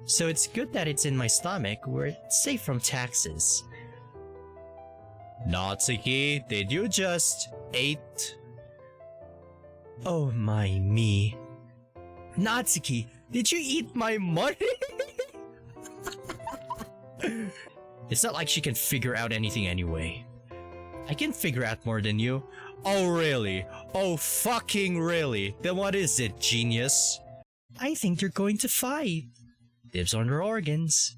so it's good that it's in my stomach where it's safe from taxes. Natsuki, did you just eat? Oh my me. Natsuki, did you eat my money? It's not like she can figure out anything anyway. I can figure out more than you. Oh really? Oh fucking really? Then what is it, genius? I think you're going to fight. Dibs on her organs.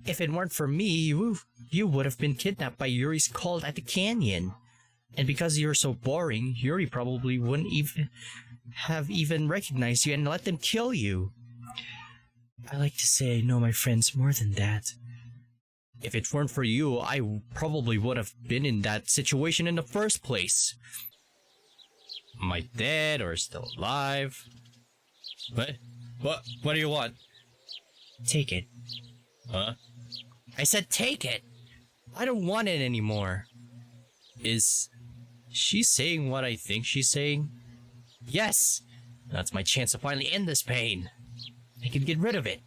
If it weren't for me, you would have been kidnapped by Yuri's cult at the canyon. And because you're so boring, Yuri probably wouldn't even recognized you and let them kill you. I like to say I know my friends more than that. If it weren't for you, I probably would have been in that situation in the first place. Am I dead or still alive? What do you want? Take it. Huh? I said take it! I don't want it anymore. Is she saying what I think she's saying? Yes! That's my chance to finally end this pain. I can get rid of it.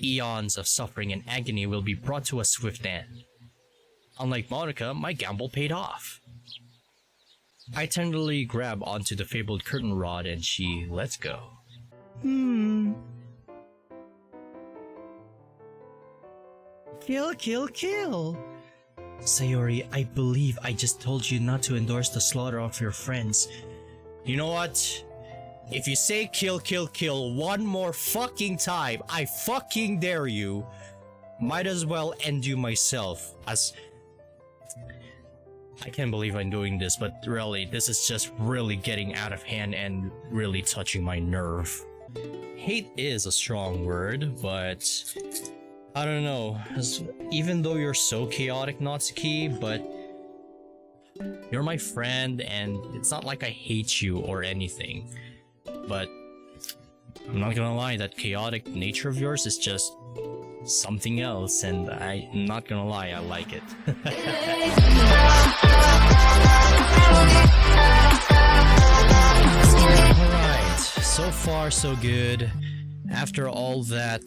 Eons of suffering and agony will be brought to a swift end. Unlike Monica, my gamble paid off. I tenderly grab onto the fabled curtain rod and she lets go. Kill, kill, kill! Sayori, I believe I just told you not to endorse the slaughter of your friends. You know what? If you say kill, kill, kill one more fucking time, I fucking dare you. Might as well end you myself, as... I can't believe I'm doing this, but really, this is just really getting out of hand and really touching my nerve. Hate is a strong word, but... I don't know, even though you're so chaotic, Natsuki, but... You're my friend, and it's not like I hate you or anything. But I'm not gonna lie, that chaotic nature of yours is just something else, and I'm not gonna lie, I like it. Alright, so far so good. After all that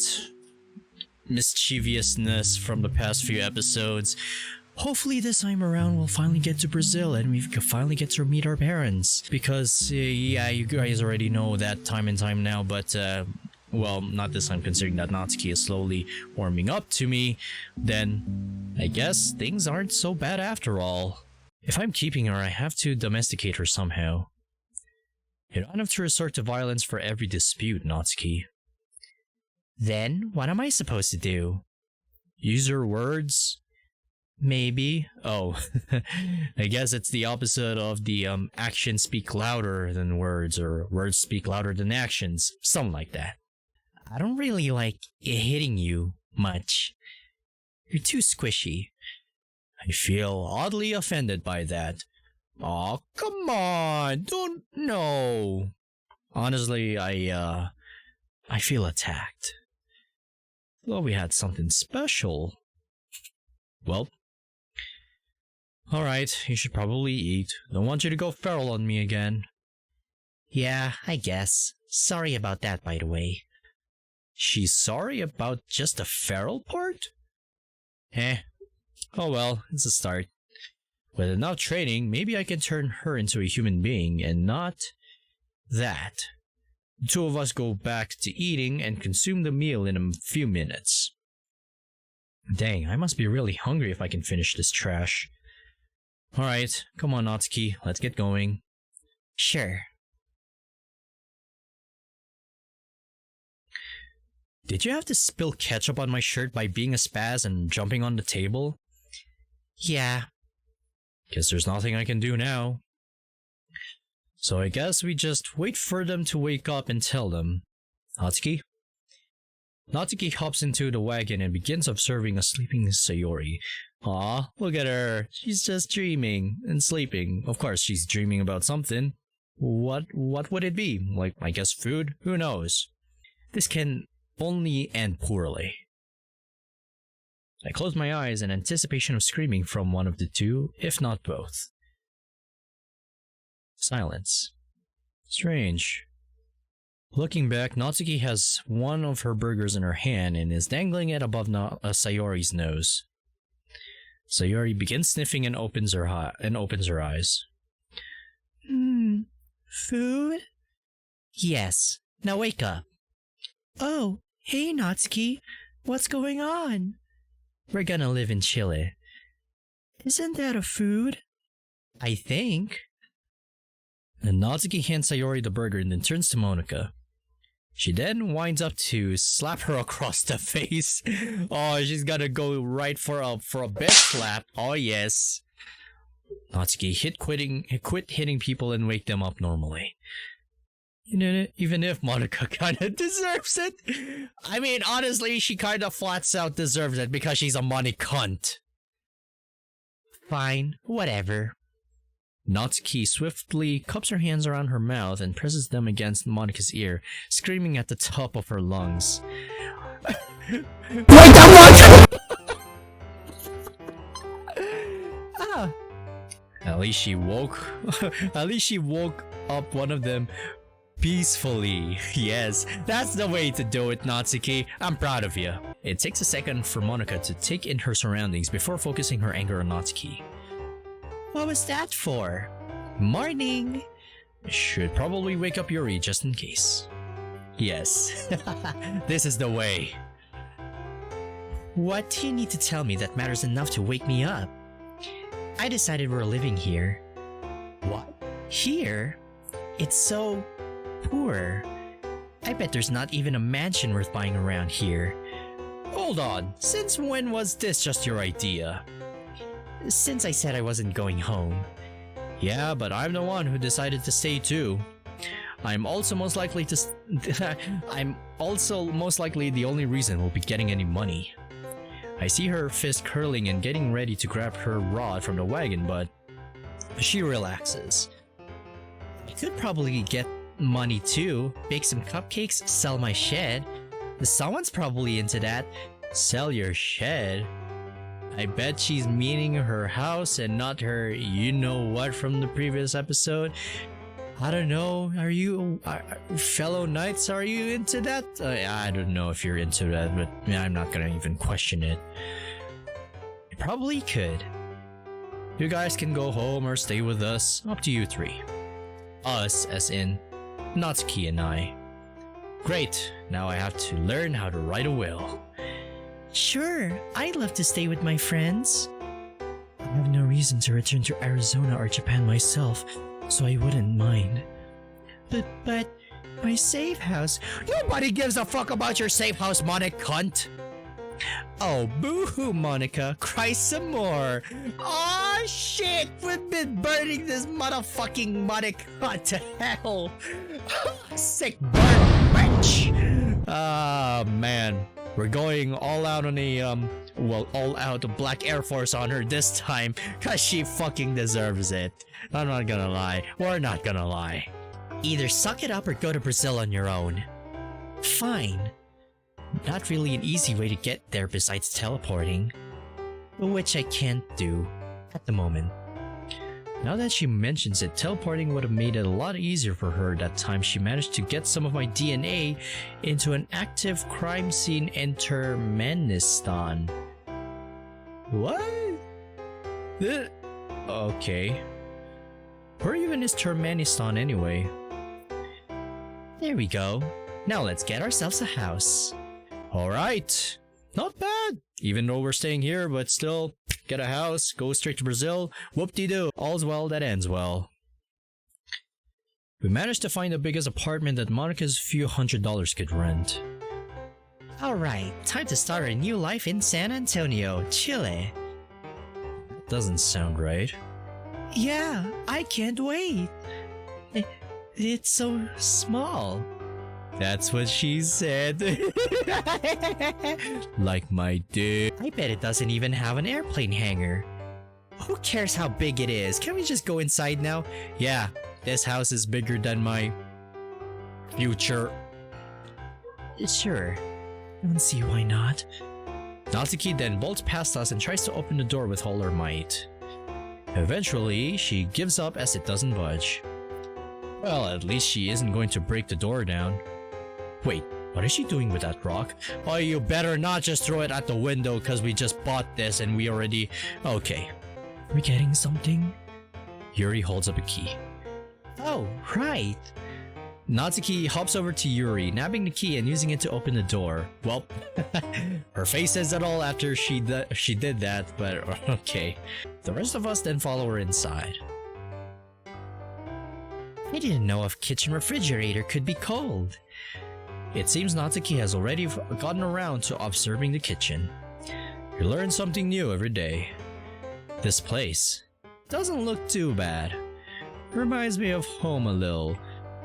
mischievousness from the past few episodes, hopefully this time around we'll finally get to Brazil and we can finally get to meet our parents. Because, yeah, you guys already know that time and time now, but, well, not this time considering that Natsuki is slowly warming up to me, then I guess things aren't so bad after all. If I'm keeping her, I have to domesticate her somehow. You don't have to resort to violence for every dispute, Natsuki. Then, what am I supposed to do? Use your words? Maybe. Oh, I guess it's the opposite of the actions speak louder than words, or words speak louder than actions. Something like that. I don't really like hitting you much. You're too squishy. I feel oddly offended by that. Aw, come on, don't know. Honestly, I feel attacked. Thought we had something special. Well, alright, you should probably eat. Don't want you to go feral on me again. Yeah, I guess. Sorry about that, by the way. She's sorry about just the feral part? Oh well, it's a start. With enough training, maybe I can turn her into a human being, and not that. The two of us go back to eating and consume the meal in a few minutes. Dang, I must be really hungry if I can finish this trash. Alright, come on Natsuki, let's get going. Sure. Did you have to spill ketchup on my shirt by being a spaz and jumping on the table? Yeah. Guess there's nothing I can do now. So I guess we just wait for them to wake up and tell them. Natsuki? Natsuki hops into the wagon and begins observing a sleeping Sayori. Aw, look at her. She's just dreaming and sleeping. Of course, she's dreaming about something. What would it be? Like, I guess food? Who knows? This can only end poorly. I close my eyes in anticipation of screaming from one of the two, if not both. Silence. Strange. Looking back, Natsuki has one of her burgers in her hand and is dangling it above Sayori's nose. Sayori begins sniffing and opens her eyes. Food? Yes. Now wake up. Oh, hey Natsuki. What's going on? We're gonna live in Chile. Isn't that a food? I think. And Natsuki hands Sayori the burger and then turns to Monica. She then winds up to slap her across the face. Oh, she's gonna go right for a bed slap. Oh yes. Natsuki quit hitting people and wake them up normally. You know, even if Monica kinda deserves it. I mean, honestly, she kinda flats out deserves it because she's a money cunt. Fine, whatever. Natsuki swiftly cups her hands around her mouth and presses them against Monica's ear, screaming at the top of her lungs. Wake up, Monica! Ah. At least she woke up one of them peacefully. Yes, that's the way to do it, Natsuki. I'm proud of you. It takes a second for Monica to take in her surroundings before focusing her anger on Natsuki. What was that for? Morning! Should probably wake up Yuri just in case. Yes, this is the way. What do you need to tell me that matters enough to wake me up? I decided we're living here. What? Here? It's so poor. I bet there's not even a mansion worth buying around here. Hold on, since when was this just your idea? Since I said I wasn't going home. Yeah, but I'm the one who decided to stay too. I'm also most likely the only reason we'll be getting any money. I see her fist curling and getting ready to grab her rod from the wagon, but she relaxes. I could probably get money too, bake some cupcakes, sell my shed. Someone's probably into that. Sell your shed? I bet she's meaning her house and not her you-know-what from the previous episode. I don't know, are you, fellow knights, are you into that? I don't know if you're into that, but I'm not gonna even question it. You probably could. You guys can go home or stay with us, up to you three. Us, as in Natsuki and I. Great, now I have to learn how to write a will. Sure, I'd love to stay with my friends. I have no reason to return to Arizona or Japan myself, so I wouldn't mind. But my safe house... Nobody gives a fuck about your safe house, Monica cunt! Oh, boo-hoo, Monica. Cry some more. Aw, shit! We've been burning this motherfucking Monica to hell! Sick burn, bitch! Ah, man. We're going all out on a, all out Black Air Force on her this time, cause she fucking deserves it. I'm not gonna lie. We're not gonna lie. Either suck it up or go to Brazil on your own. Fine. Not really an easy way to get there besides teleporting. Which I can't do at the moment. Now that she mentions it, teleporting would have made it a lot easier for her that time she managed to get some of my DNA into an active crime scene in Turkmenistan. What? Okay. Where even is Turkmenistan anyway? There we go. Now let's get ourselves a house. Alright. Not bad. Even though we're staying here, but still, get a house, go straight to Brazil, whoop-de-doo, all's well that ends well. We managed to find the biggest apartment that Monica's few $100s could rent. Alright, time to start a new life in San Antonio, Chile. Doesn't sound right. Yeah, I can't wait. It's so small. That's what she said. Like my dick. I bet it doesn't even have an airplane hangar. Who cares how big it is? Can we just go inside now? Yeah, this house is bigger than my future. Sure. I don't see why not. Natsuki then bolts past us and tries to open the door with all her might. Eventually, she gives up as it doesn't budge. Well, at least she isn't going to break the door down. Wait, what is she doing with that rock? Oh, you better not just throw it at the window because we just bought this and we already... Okay. Are we getting something? Yuri holds up a key. Oh, right. Natsuki hops over to Yuri, nabbing the key and using it to open the door. Well, her face says it all after she did that, but okay. The rest of us then follow her inside. I didn't know a kitchen refrigerator could be cold. It seems Natsuki has already gotten around to observing the kitchen. You learn something new every day. This place doesn't look too bad. Reminds me of home a little.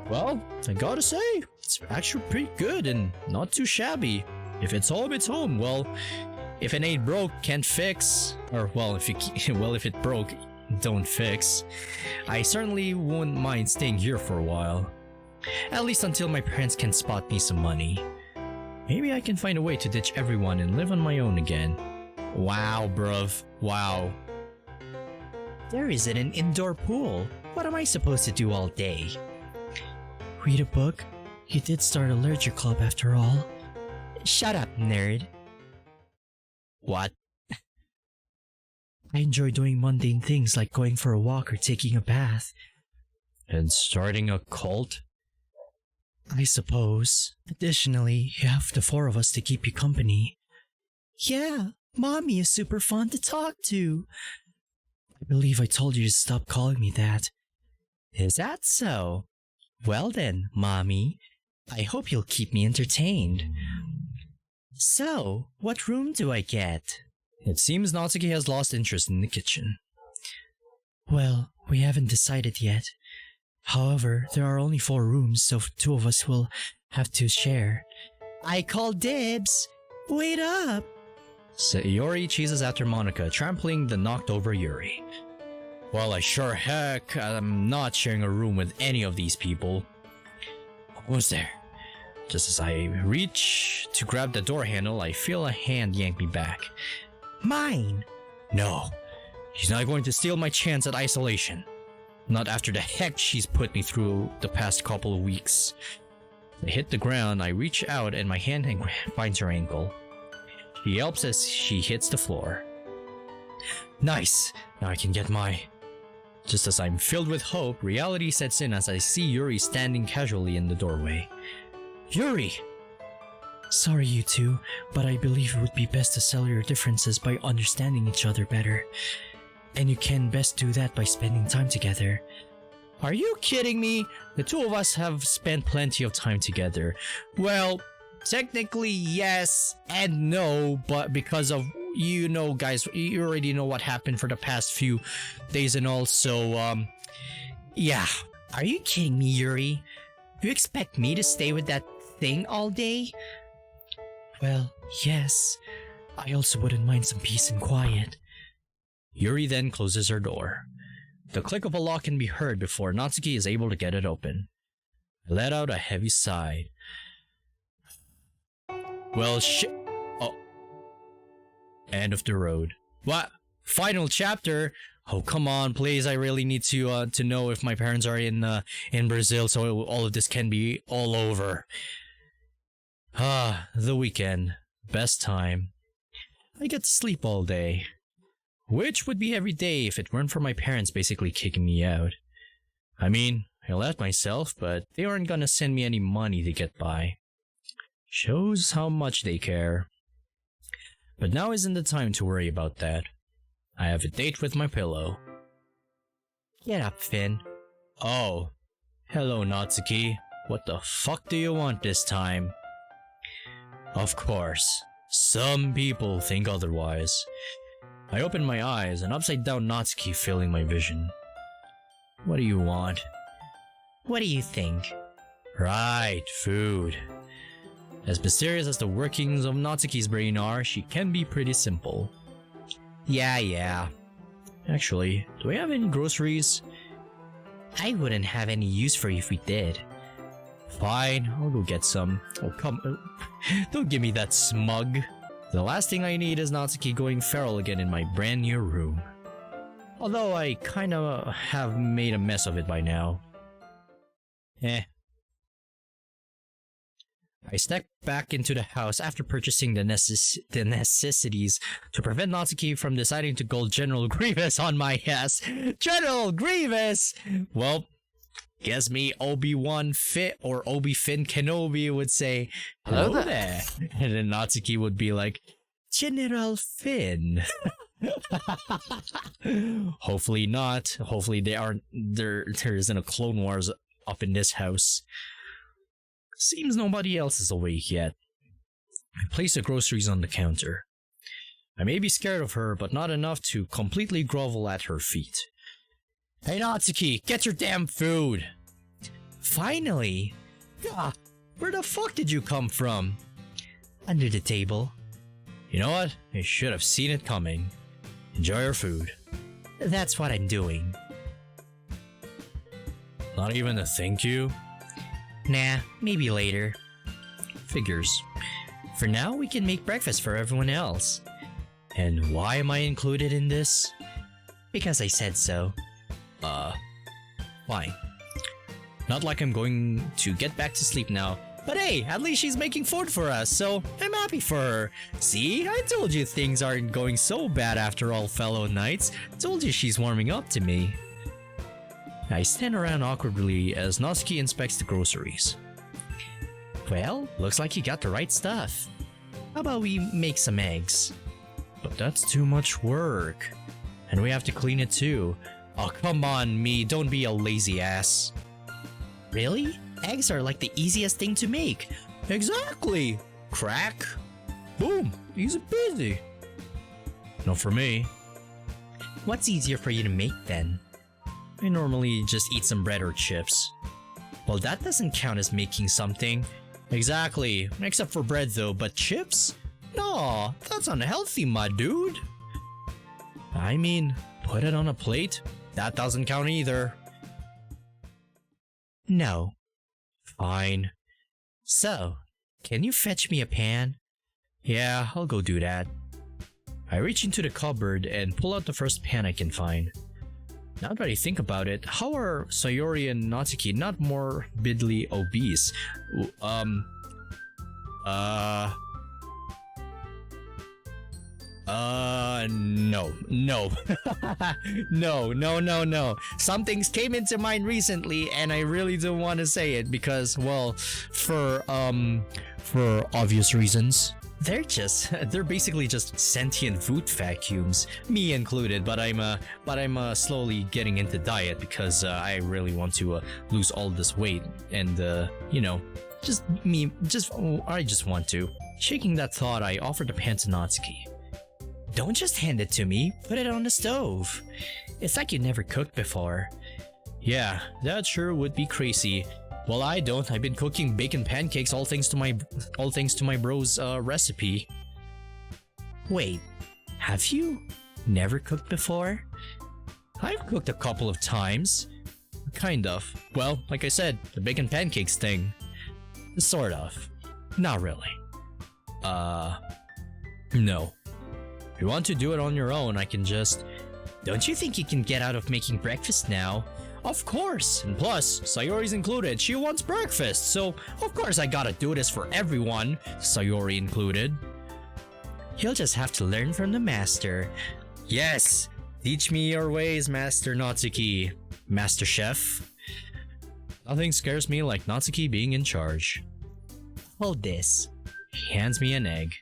Well, I gotta say, it's actually pretty good and not too shabby. If it's home, it's home. Well, if it ain't broke, can't fix. Or well, if it broke, don't fix. I certainly wouldn't mind staying here for a while. At least until my parents can spot me some money. Maybe I can find a way to ditch everyone and live on my own again. Wow, bruv. Wow. There isn't an indoor pool. What am I supposed to do all day? Read a book? You did start a literature club after all. Shut up, nerd. What? I enjoy doing mundane things like going for a walk or taking a bath. And starting a cult? I suppose. Additionally, you have the four of us to keep you company. Yeah, Mommy is super fun to talk to. I believe I told you to stop calling me that. Is that so? Well then, Mommy, I hope you'll keep me entertained. So, what room do I get? It seems Natsuki has lost interest in the kitchen. Well, we haven't decided yet. However, there are only 4 rooms, so 2 of us will have to share. I call dibs! Wait up! Sayori chases after Monica, trampling the knocked over Yuri. Well, I sure heck am not sharing a room with any of these people. Who's there? Just as I reach to grab the door handle, I feel a hand yank me back. Mine! No, she's not going to steal my chance at isolation. Not after the heck she's put me through the past couple of weeks. I hit the ground, I reach out and my hand finds her ankle. She yelps as she hits the floor. Nice! Now I can get my... Just as I'm filled with hope, reality sets in as I see Yuri standing casually in the doorway. Yuri! Sorry you two, but I believe it would be best to settle your differences by understanding each other better. And you can best do that by spending time together. Are you kidding me? The 2 of us have spent plenty of time together. Well, technically yes and no, but because of, you know guys, you already know what happened for the past few days and all, so yeah. Are you kidding me, Yuri? You expect me to stay with that thing all day? Well, yes. I also wouldn't mind some peace and quiet. Yuri then closes her door. The click of a lock can be heard before Natsuki is able to get it open. I let out a heavy sigh. Well, oh. End of the road. What? Final chapter? Oh, come on, please. I really need to know if my parents are in Brazil, so all of this can be all over. Ah, the weekend. Best time. I get to sleep all day. Which would be every day if it weren't for my parents basically kicking me out. I mean, I left myself, but they aren't gonna send me any money to get by. Shows how much they care. But now isn't the time to worry about that. I have a date with my pillow. Get up, Finn. Oh. Hello, Natsuki. What the fuck do you want this time? Of course. Some people think otherwise. I open my eyes, an upside-down Natsuki filling my vision. What do you want? What do you think? Right, food. As mysterious as the workings of Natsuki's brain are, she can be pretty simple. Yeah. Actually, do we have any groceries? I wouldn't have any use for you if we did. Fine, I'll go get some. Oh, come... Don't give me that smug. The last thing I need is Natsuki going feral again in my brand new room. Although I kinda have made a mess of it by now. I step back into the house after purchasing the necessities to prevent Natsuki from deciding to go General Grievous on my ass. General Grievous! Well, guess me Obi-Wan Fit or Obi-Fin Kenobi would say, hello there. And then Natsuki would be like, General Finn. Hopefully not. Hopefully there isn't a Clone Wars up in this house. Seems nobody else is awake yet. I place the groceries on the counter. I may be scared of her, but not enough to completely grovel at her feet. Hey Natsuki, get your damn food! Finally! Gah, where the fuck did you come from? Under the table. You know what? I should have seen it coming. Enjoy your food. That's what I'm doing. Not even a thank you? Nah, maybe later. Figures. For now, we can make breakfast for everyone else. And why am I included in this? Because I said so. Fine. Not like I'm going to get back to sleep now. But hey, at least she's making food for us, so I'm happy for her. See, I told you things aren't going so bad after all, fellow knights. Told you she's warming up to me. I stand around awkwardly as Natsuki inspects the groceries. Well, looks like you got the right stuff. How about we make some eggs? But that's too much work. And we have to clean it too. Oh, come on, me, don't be a lazy ass. Really? Eggs are like the easiest thing to make. Exactly! Crack. Boom, easy peasy. Not for me. What's easier for you to make then? I normally just eat some bread or chips. Well, that doesn't count as making something. Exactly, except for bread though, but chips? No, that's unhealthy, my dude. I mean, put it on a plate? That doesn't count either. No. Fine. So, can you fetch me a pan? Yeah, I'll go do that. I reach into the cupboard and pull out the first pan I can find. Now that I think about it, how are Sayori and Natsuki not morbidly obese? No. No. Some things came into mind recently and I really don't want to say it because, well, for obvious reasons. They're basically just sentient food vacuums, me included, but I'm slowly getting into diet because I really want to lose all this weight and you know, I just want to. Shaking that thought, I offered the pan to Natsuki. Don't just hand it to me, put it on the stove. It's like you never cooked before. Yeah, that sure would be crazy. Well, I don't. I've been cooking bacon pancakes all thanks to my bro's recipe. Wait, have you never cooked before? I've cooked a couple of times. Kind of. Well, like I said, the bacon pancakes thing. Sort of. Not really. No. If you want to do it on your own, I can just... Don't you think you can get out of making breakfast now? Of course! And plus, Sayori's included. She wants breakfast, so of course I gotta do this for everyone, Sayori included. You'll just have to learn from the master. Yes! Teach me your ways, Master Natsuki. Master Chef. Nothing scares me like Natsuki being in charge. Hold this. He hands me an egg.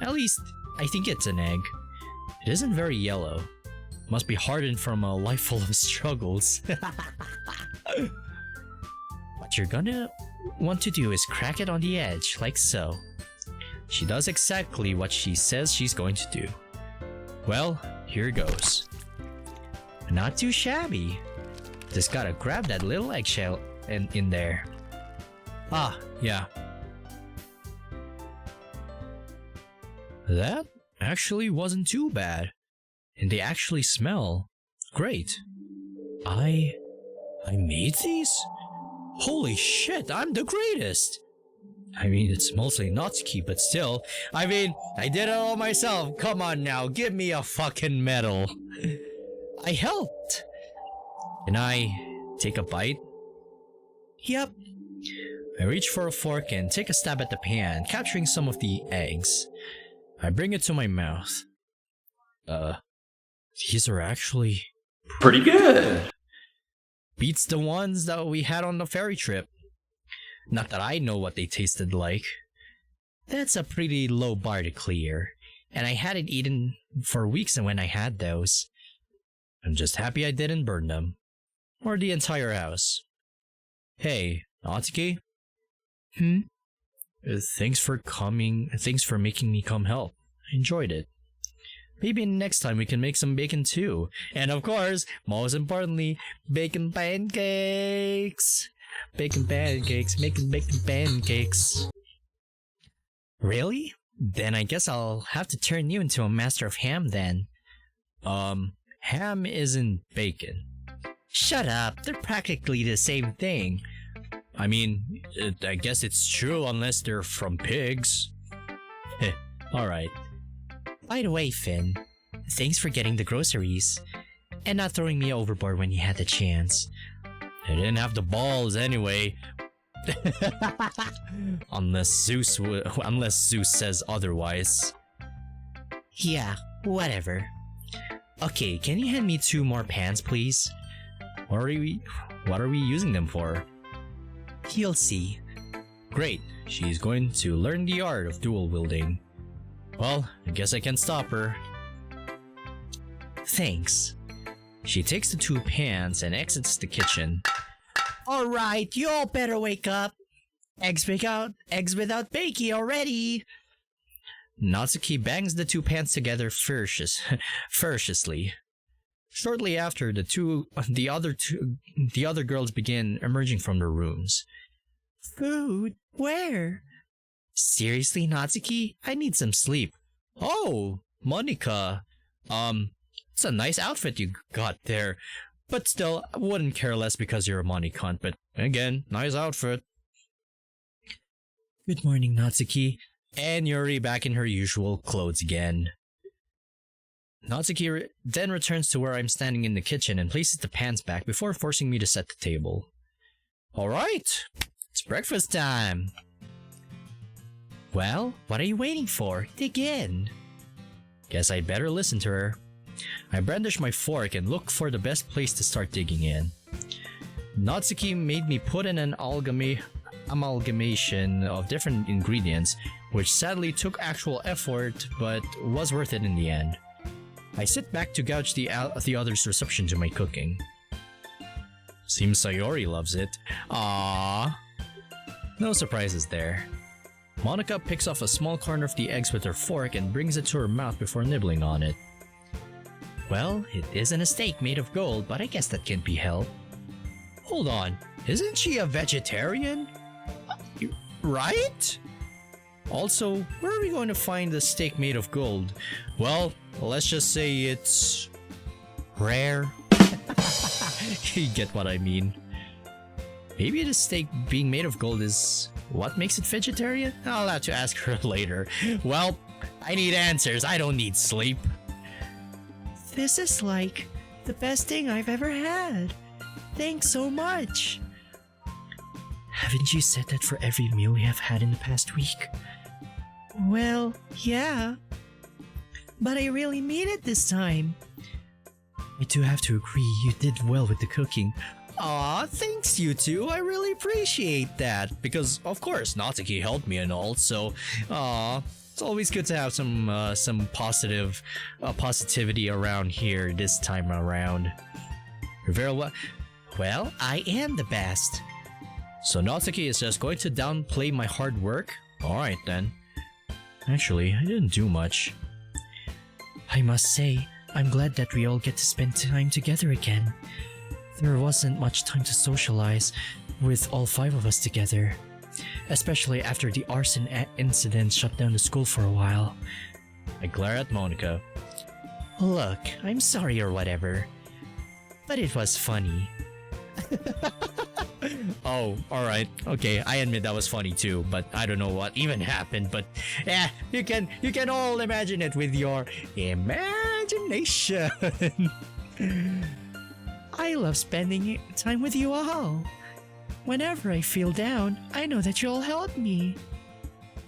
At least, I think it's an egg. It isn't very yellow. Must be hardened from a life full of struggles. What you're gonna want to do is crack it on the edge, like so. She does exactly what she says she's going to do. Well, here goes. Not too shabby. Just gotta grab that little eggshell in there. Ah, yeah. That actually wasn't too bad. And they actually smell great. I made these? Holy shit, I'm the greatest! I mean, it's mostly Natsuki, but still. I mean, I did it all myself. Come on now, give me a fucking medal. I helped. Can I take a bite? Yep. I reach for a fork and take a stab at the pan, capturing some of the eggs. I bring it to my mouth. These are actually pretty good. Beats the ones that we had on the ferry trip. Not that I know what they tasted like. That's a pretty low bar to clear, and I hadn't eaten for weeks when I had those. I'm just happy I didn't burn them. Or the entire house. Hey, Natsuki? Thanks for making me come help. I enjoyed it. Maybe next time we can make some bacon too. And of course, most importantly, bacon pancakes! Bacon pancakes, making bacon pancakes. Really? Then I guess I'll have to turn you into a master of ham then. Ham isn't bacon. Shut up, they're practically the same thing. I mean, I guess it's true unless they're from pigs. Heh, alright. By the way, Finn, thanks for getting the groceries and not throwing me overboard when you had the chance. I didn't have the balls anyway. unless Zeus says otherwise. Yeah, whatever. Okay, can you hand me 2 more pans, please? What are we using them for? You'll see. Great, she's going to learn the art of dual wielding. Well, I guess I can stop her. Thanks. She takes the 2 pans and exits the kitchen. Alright, you all better wake up. Eggs without bakey already. Natsuki bangs the 2 pans together ferociously. Shortly after, the other girls begin emerging from their rooms. Food? Where? Seriously, Natsuki? I need some sleep. Oh, Monica. It's a nice outfit you got there. But still, I wouldn't care less because you're a Monicon, but again, nice outfit. Good morning, Natsuki. And Yuri back in her usual clothes again. Natsuki then returns to where I'm standing in the kitchen and places the pans back before forcing me to set the table. Alright, it's breakfast time. Well, what are you waiting for? Dig in. Guess I'd better listen to her. I brandish my fork and look for the best place to start digging in. Natsuki made me put in an amalgamation of different ingredients, which sadly took actual effort, but was worth it in the end. I sit back to gauge the other's reception to my cooking. Seems Sayori loves it. Aww. No surprises there. Monica picks off a small corner of the eggs with her fork and brings it to her mouth before nibbling on it. Well, it isn't a steak made of gold, but I guess that can be helped. Hold on, isn't she a vegetarian? Right? Also, where are we going to find the steak made of gold? Well, let's just say it's rare. You get what I mean. Maybe the steak being made of gold is what makes it vegetarian? I'll have to ask her later. Well, I need answers. I don't need sleep. This is like the best thing I've ever had. Thanks so much. Haven't you said that for every meal we have had in the past week? Well, yeah. But I really mean it this time. I do have to agree, you did well with the cooking. Aw, thanks you two, I really appreciate that. Because, of course, Natsuki helped me and all, so, it's always good to have some positivity around here this time around. You're very well, I am the best. So Natsuki is just going to downplay my hard work? Alright then. Actually, I didn't do much. I must say, I'm glad that we all get to spend time together again. There wasn't much time to socialize with all 5 of us together. Especially after the arson incident shut down the school for a while. I glare at Monica. Look, I'm sorry or whatever. But it was funny. Oh, alright. Okay, I admit that was funny too, but I don't know what even happened, but you can all imagine it with your imagination. I love spending time with you all. Whenever I feel down, I know that you'll help me.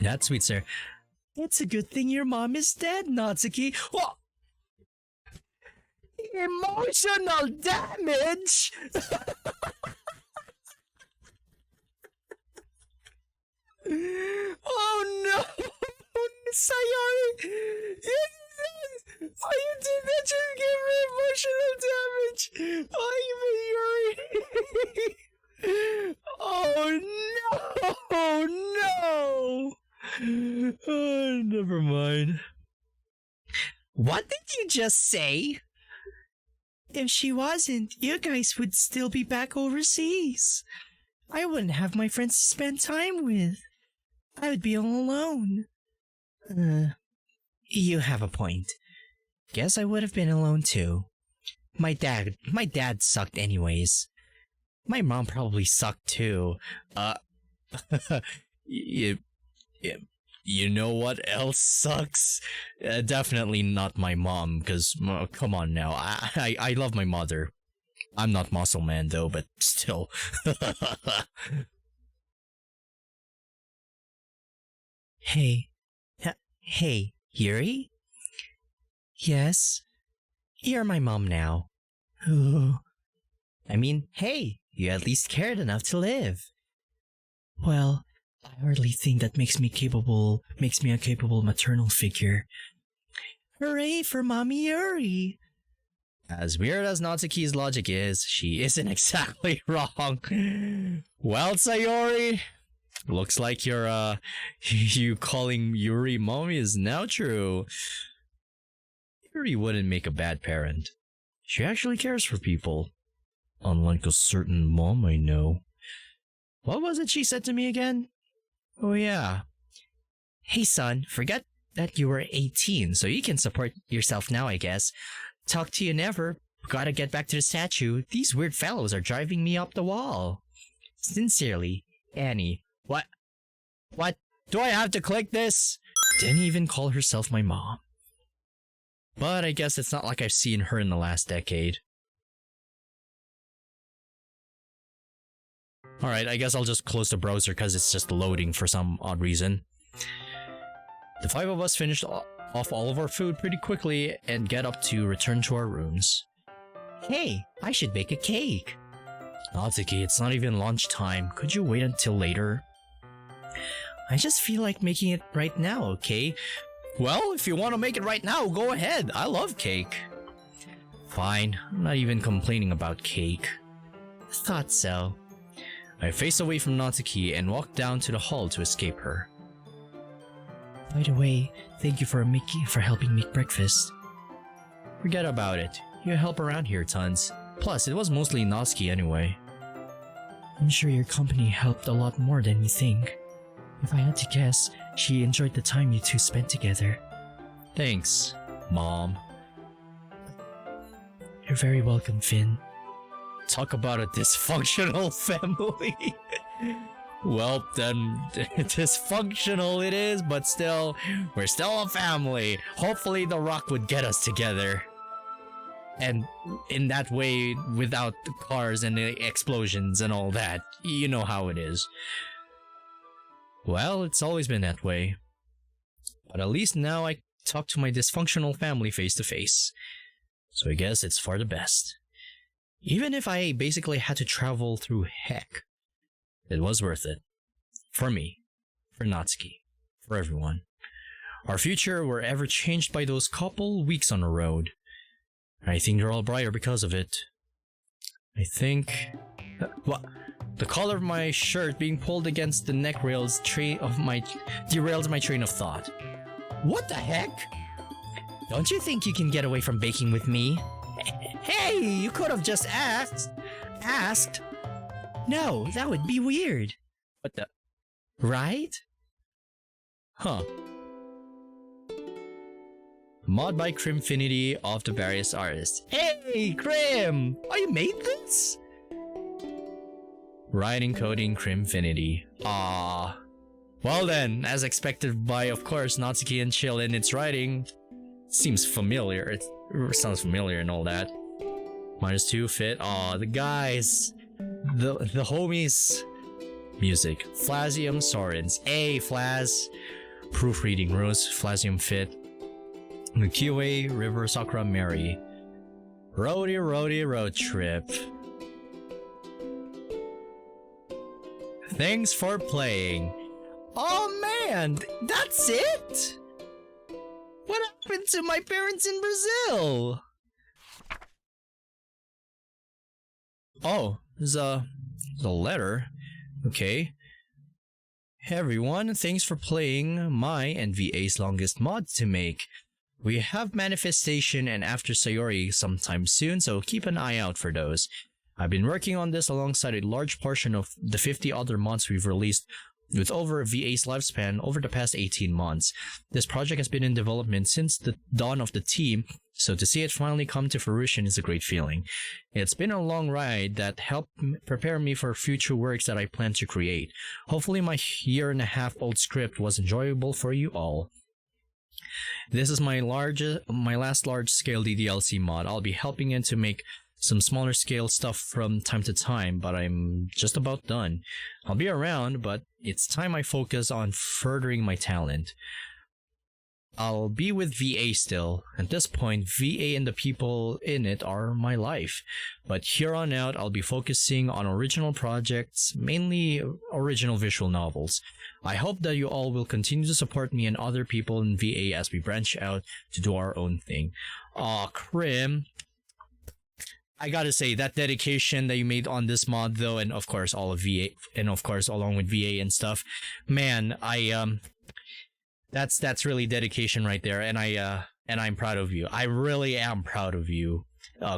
That's sweet, sir. It's a good thing your mom is dead, Natsuki. Oh! Emotional damage! Oh no! Sayori! Oh, you did that to give me emotional damage! Oh, Yuri! Oh no! Oh, never mind. What did you just say? If she wasn't, you guys would still be back overseas. I wouldn't have my friends to spend time with. I would be all alone. You have a point. Guess I would have been alone too. My dad sucked anyways. My mom probably sucked too. You know what else sucks? Definitely not my mom, because, come on now, I love my mother. I'm not Muscle Man though, but still. Hey, Yuri? Yes? You're my mom now. Ooh. I mean, hey, you at least cared enough to live. Well, I hardly think that makes me a capable maternal figure. Hooray for Mommy Yuri! As weird as Natsuki's logic is, she isn't exactly wrong. Well, Sayori, looks like you calling Yuri mommy is now true. Yuri wouldn't make a bad parent. She actually cares for people. Unlike a certain mom I know. What was it she said to me again? Oh yeah. Hey son, forget that you were 18, so you can support yourself now, I guess. Talk to you never. Gotta get back to the statue. These weird fellows are driving me up the wall. Sincerely, Annie. What? Do I have to click this? Didn't even call herself my mom. But I guess it's not like I've seen her in the last decade. Alright, I guess I'll just close the browser because it's just loading for some odd reason. The five of us finished off all of our food pretty quickly and get up to return to our rooms. Hey, I should bake a cake. Natsuki, it's not even lunchtime. Could you wait until later? I just feel like making it right now, okay? Well, if you want to make it right now, go ahead. I love cake. Fine, I'm not even complaining about cake. Thought so. I faced away from Natsuki and walked down to the hall to escape her. By the way, thank you for helping make breakfast. Forget about it. You help around here tons. Plus, it was mostly Natsuki anyway. I'm sure your company helped a lot more than you think. If I had to guess, she enjoyed the time you two spent together. Thanks, Mom. You're very welcome, Finn. Talk about a dysfunctional family. Well, then, dysfunctional it is, but still, we're still a family. Hopefully the rock would get us together. And in that way, without the cars and the explosions and all that. You know how it is. Well, it's always been that way. But at least now I talk to my dysfunctional family face to face. So I guess it's for the best. Even if I basically had to travel through heck, it was worth it. For me, for Natsuki, for everyone. Our future were ever changed by those couple weeks on the road. I think they're all brighter because of it. I think... What? The collar of my shirt being pulled against the neck rails derails my train of thought. What the heck? Don't you think you can get away from baking with me? Hey, you could have just asked. No, that would be weird. What the? Right? Huh. Mod by Crimfinity of the various artists. Hey, Crim! Oh, you made this? Writing, coding, Crimfinity. Ah. Well then, as expected by, of course, Natsuki and Chill in its writing. Seems familiar. It sounds familiar and all that. -2 fit. Aw, the guys. the homies. Music. Flasium Sorens. A Flas. Proofreading Rose. Flasium Fit. Kiwi River Sakura Mary. Roady Roady Road Trip. Thanks for playing. Oh man, that's it? What happened to my parents in Brazil? Oh, there's a letter. Okay. Hey everyone, thanks for playing my and VA's longest mod to make. We have Manifestation and After Sayori sometime soon, so keep an eye out for those. I've been working on this alongside a large portion of the 50 other mods we've released with over VA's lifespan over the past 18 months. This project has been in development since the dawn of the team, so to see it finally come to fruition is a great feeling. It's been a long ride that helped prepare me for future works that I plan to create. Hopefully my year-and-a-half-old script was enjoyable for you all. This is my last large-scale DDLC mod. I'll be helping in to make some smaller scale stuff from time to time, but I'm just about done. I'll be around, but it's time I focus on furthering my talent. I'll be with VA still. At this point, VA and the people in it are my life. But here on out, I'll be focusing on original projects, mainly original visual novels. I hope that you all will continue to support me and other people in VA as we branch out to do our own thing. Aw, Krim. I gotta say, that dedication that you made on this mod though, and of course all of VA, and of course along with VA and stuff, man, that's really dedication right there, and I'm proud of you. I really am proud of you,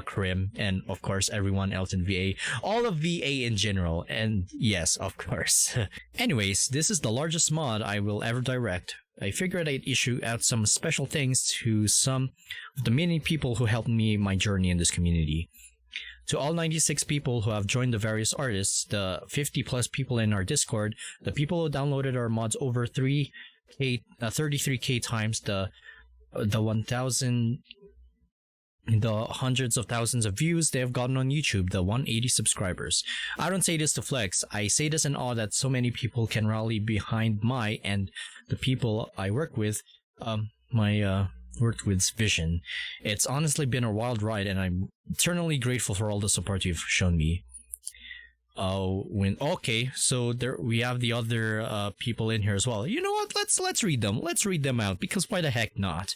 Krim, and of course everyone else in VA, all of VA in general, and yes, of course. Anyways, this is the largest mod I will ever direct. I figured I'd issue out some special things to some of the many people who helped me my journey in this community. To all 96 people who have joined the various artists, the 50 plus people in our Discord, the people who downloaded our mods over 33k times, the 1,000, the hundreds of thousands of views they have gotten on YouTube, the 180 subscribers. I don't say this to flex, I say this in awe that so many people can rally behind my and the people I work with, worked with vision. It's honestly been a wild ride, and I'm eternally grateful for all the support you've shown me. Okay, so there we have the other people in here as well. You know what? Let's read them. Let's read them out, because why the heck not?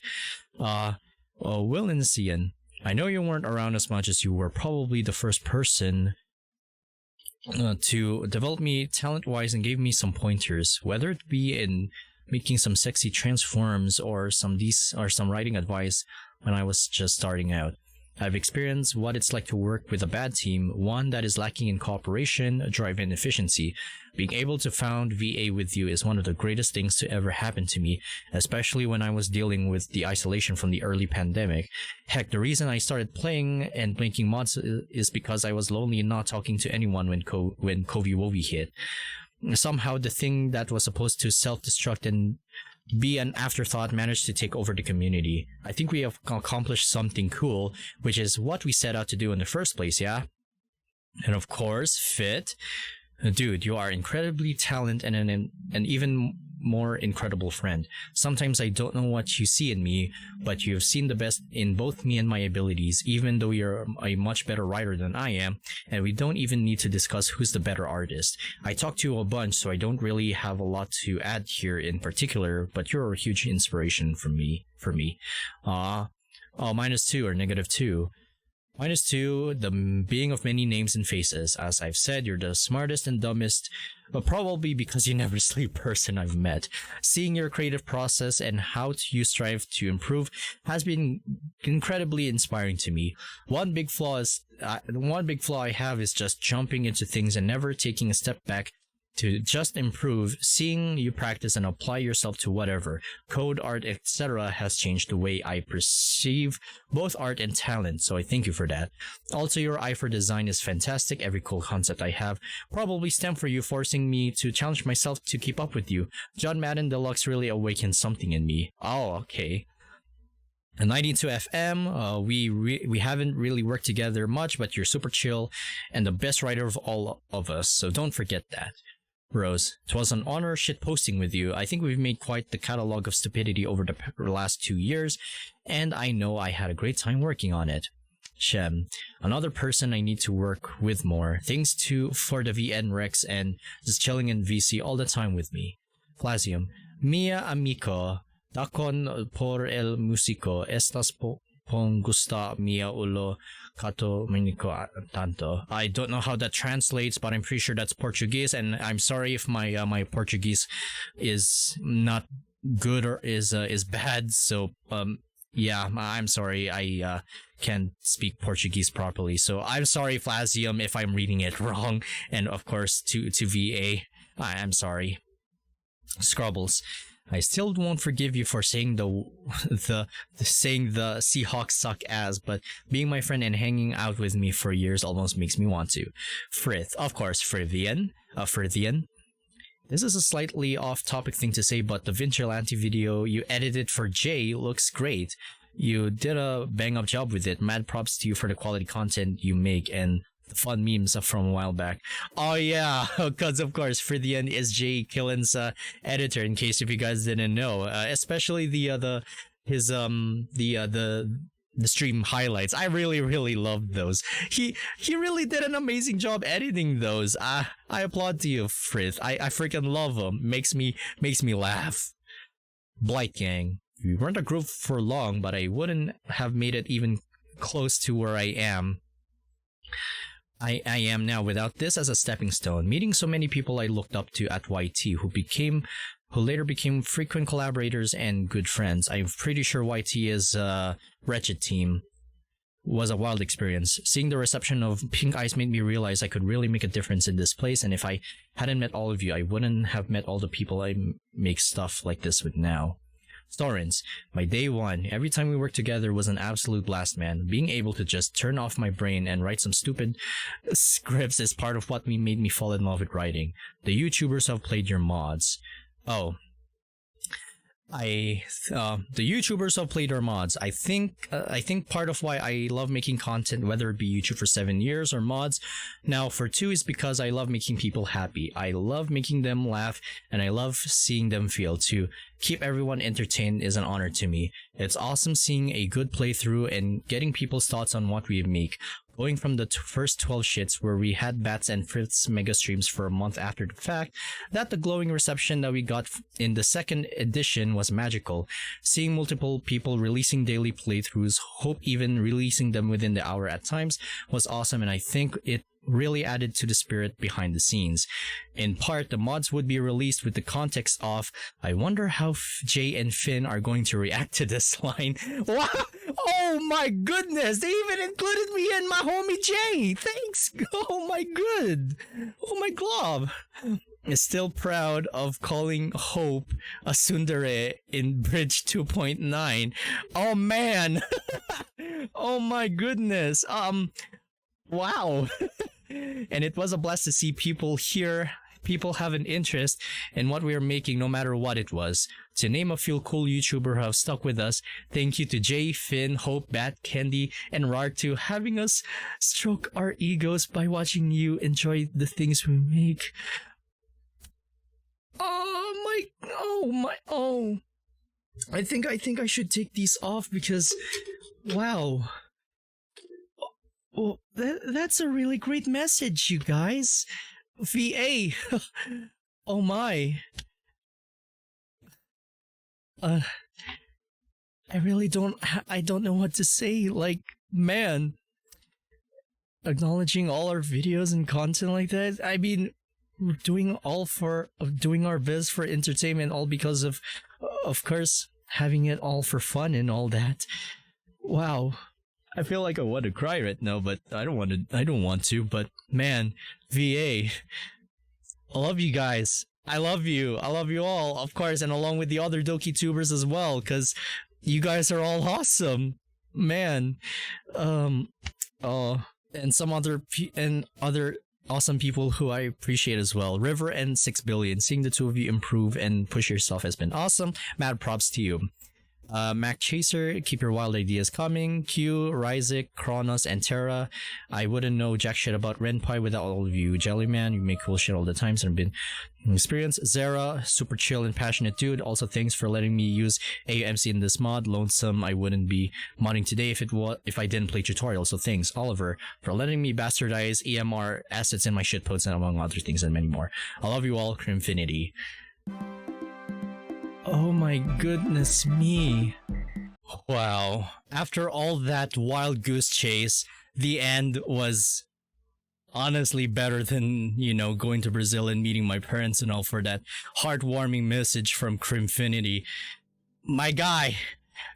Will and Cian, I know you weren't around as much as you were probably the first person to develop me talent-wise and gave me some pointers, whether it be in making some sexy transforms or some writing advice when I was just starting out. I've experienced what it's like to work with a bad team, one that is lacking in cooperation, drive, and efficiency. Being able to found VA with you is one of the greatest things to ever happen to me, especially when I was dealing with the isolation from the early pandemic. Heck, the reason I started playing and making mods is because I was lonely and not talking to anyone when COVID hit. Somehow the thing that was supposed to self-destruct and be an afterthought managed to take over the community. I think we have accomplished something cool, which is what we set out to do in the first place, yeah? And of course, Fit. Dude, you are incredibly talented and an even more incredible friend. Sometimes I don't know what you see in me, but you have seen the best in both me and my abilities, even though you're a much better writer than I am, and we don't even need to discuss who's the better artist. I talk to you a bunch, so I don't really have a lot to add here in particular, but you're a huge inspiration for me. -2 or -2. -2, the being of many names and faces. As I've said, you're the smartest and dumbest, but probably because you never sleep person I've met. Seeing your creative process and how you strive to improve has been incredibly inspiring to me. One big flaw I have is just jumping into things and never taking a step back to just improve. Seeing you practice and apply yourself to whatever, code, art, etc. has changed the way I perceive both art and talent, so I thank you for that. Also, your eye for design is fantastic. Every cool concept I have probably stemmed from you forcing me to challenge myself to keep up with you. John Madden Deluxe really awakened something in me. Oh, okay. And 92 FM, we haven't really worked together much, but you're super chill and the best writer of all of us, so don't forget that. Rose, it was an honor shitposting with you. I think we've made quite the catalog of stupidity over the last 2 years, and I know I had a great time working on it. Shem, another person I need to work with more. Thanks for the VN Rex and just chilling in VC all the time with me. Flasium, Mia amico, dakon por el musico, estas pon gusta mia ulo kato minico tanto. I don't know how that translates, but I'm pretty sure that's Portuguese, and I'm sorry if my Portuguese is not good or is bad. So yeah, I'm sorry. I can't speak Portuguese properly, so I'm sorry, Flasium, if I'm reading it wrong. And of course, to VA, I'm sorry. Scrubbles, I still won't forgive you for saying the Seahawks suck ass, but being my friend and hanging out with me for years almost makes me want to. Frith, of course, Frithian. This is a slightly off-topic thing to say, but the Vigilante video you edited for Jay looks great. You did a bang-up job with it. Mad props to you for the quality content you make and the fun memes from a while back. Oh yeah, because of course Frithian is Jay Killen's editor, in case if you guys didn't know. Especially the stream highlights. I really loved those. He really did an amazing job editing those. I applaud to you, Frith. I freaking love him. Makes me laugh. Blight Gang. We weren't a group for long, but I wouldn't have made it even close to where I am. I am now without this as a stepping stone. Meeting so many people I looked up to at YT who later became frequent collaborators and good friends. I'm pretty sure YT is Wretched Team was a wild experience. Seeing the reception of Pink Eyes made me realize I could really make a difference in this place, and if I hadn't met all of you, I wouldn't have met all the people I make stuff like this with now. Storins, my day one, every time we worked together was an absolute blast, man. Being able to just turn off my brain and write some stupid scripts is part of what made me fall in love with writing. The YouTubers have played your mods. Oh. The YouTubers have played our mods. I think part of why I love making content, whether it be YouTube for 7 years or mods now for 2, is because I love making people happy. I love making them laugh, and I love seeing them feel. To keep everyone entertained is an honor to me. It's awesome seeing a good playthrough and getting people's thoughts on what we make. Going from the first 12 shits where we had Bats and Frith's mega streams for a month after the fact, that the glowing reception that we got in the second edition was magical. Seeing multiple people releasing daily playthroughs, Hope even releasing them within the hour at times, was awesome, and I think it really added to the spirit behind the scenes. In part, the mods would be released with the context of, I wonder how Jay and Finn are going to react to this line. Wow! Oh my goodness! They even included me and my homie Jay! Thanks! Oh my good! Oh my glob! Is still proud of calling Hope a tsundere in Bridge 2.9. Oh man! Oh my goodness! Wow! And it was a blast to see people have an interest in what we are making, no matter what it was. To name a few cool YouTubers who have stuck with us, thank you to Jay, Finn, Hope, Bat, Candy, and Rar2 having us stroke our egos by watching you enjoy the things we make. Oh. I think I should take these off because, wow. Oh, that's a really great message, you guys. VA. Oh my. I don't know what to say. Like, man, acknowledging all our videos and content like that. I mean, we're doing our best for entertainment, all because of course, having it all for fun and all that. Wow. I feel like I want to cry right now, but I don't want to, but man, VA, I love you guys. I love you all, of course, and along with the other Doki tubers as well, because you guys are all awesome, man. And some other awesome people who I appreciate as well. River and 6 Billion, seeing the two of you improve and push yourself has been awesome. Mad props to you. Mac Chaser, keep your wild ideas coming. Q, Ryzik, Kronos, and Terra. I wouldn't know jack shit about Renpai without all of you. Jellyman, you make cool shit all the time, so I've been experience. Zera, super chill and passionate dude. Also, thanks for letting me use AUMC in this mod. Lonesome, I wouldn't be modding today if I didn't play tutorial. So thanks, Oliver, for letting me bastardize EMR assets in my shitposts and among other things and many more. I love you all, Crimfinity. Oh my goodness me. Wow. After all that wild goose chase, the end was honestly better than, you know, going to Brazil and meeting my parents and all for that heartwarming message from Crimfinity. My guy,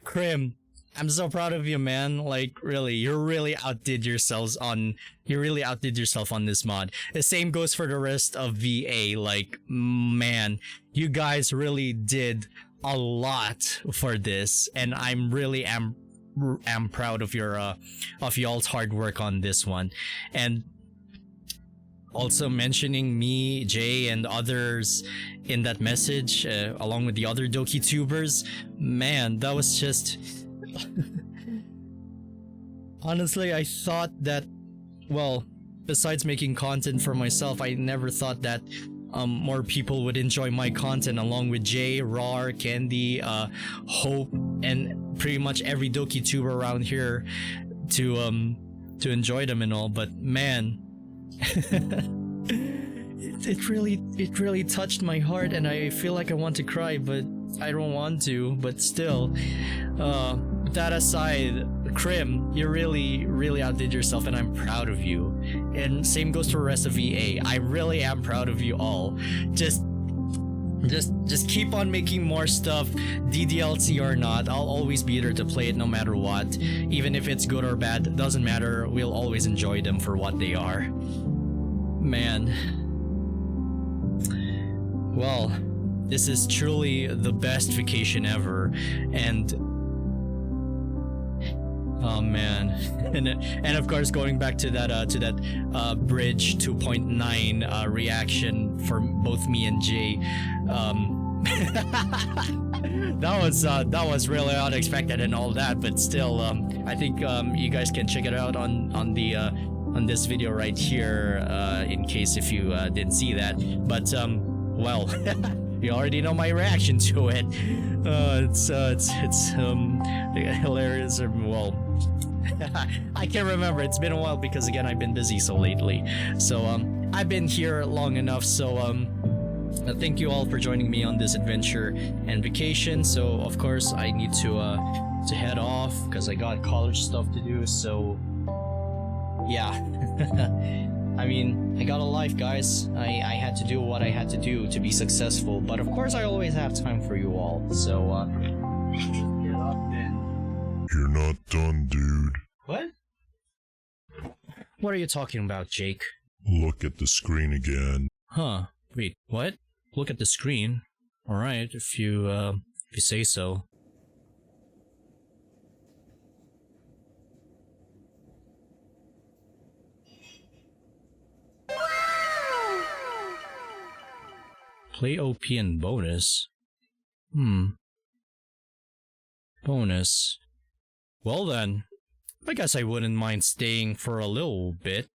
Crim, I'm so proud of you, man. Like, really, you really outdid yourself on this mod. The same goes for the rest of VA. Like, man, you guys really did a lot for this, and I'm really am proud of your of y'all's hard work on this one. And also mentioning me, Jay, and others in that message, along with the other Doki tubers, man, that was just honestly, I thought that, well, besides making content for myself, I never thought that more people would enjoy my content, along with Jay, Rar, Candy, Hope, and pretty much every Doki tuber around here to enjoy them and all. But man, it really touched my heart, and I feel like I want to cry, but I don't want to. But still, that aside, Crim, you really outdid yourself, and I'm proud of you. And same goes to the rest of VA. I really am proud of you all. Just keep on making more stuff, DDLC or not. I'll always be there to play it no matter what. Even if it's good or bad, doesn't matter. We'll always enjoy them for what they are. Man. Well, this is truly the best vacation ever, and oh man. and of course, going back to that bridge 2.9 reaction for both me and Jay, that was really unexpected and all that, but still, I think you guys can check it out on this video right here, in case if you didn't see that. But well, you already know my reaction to it. It's hilarious. Well, I can't remember. It's been a while because again I've been busy so lately. So I've been here long enough. So thank you all for joining me on this adventure and vacation. So of course I need to head off because I got college stuff to do. So yeah. I mean, I got a life, guys. I had to do what I had to do to be successful, but of course I always have time for you all. So get up then. You're not done, dude. What? What are you talking about, Jake? Look at the screen again. Huh. Wait, what? Look at the screen. Alright, if you say so. Play OP and bonus? Bonus. Well then, I guess I wouldn't mind staying for a little bit.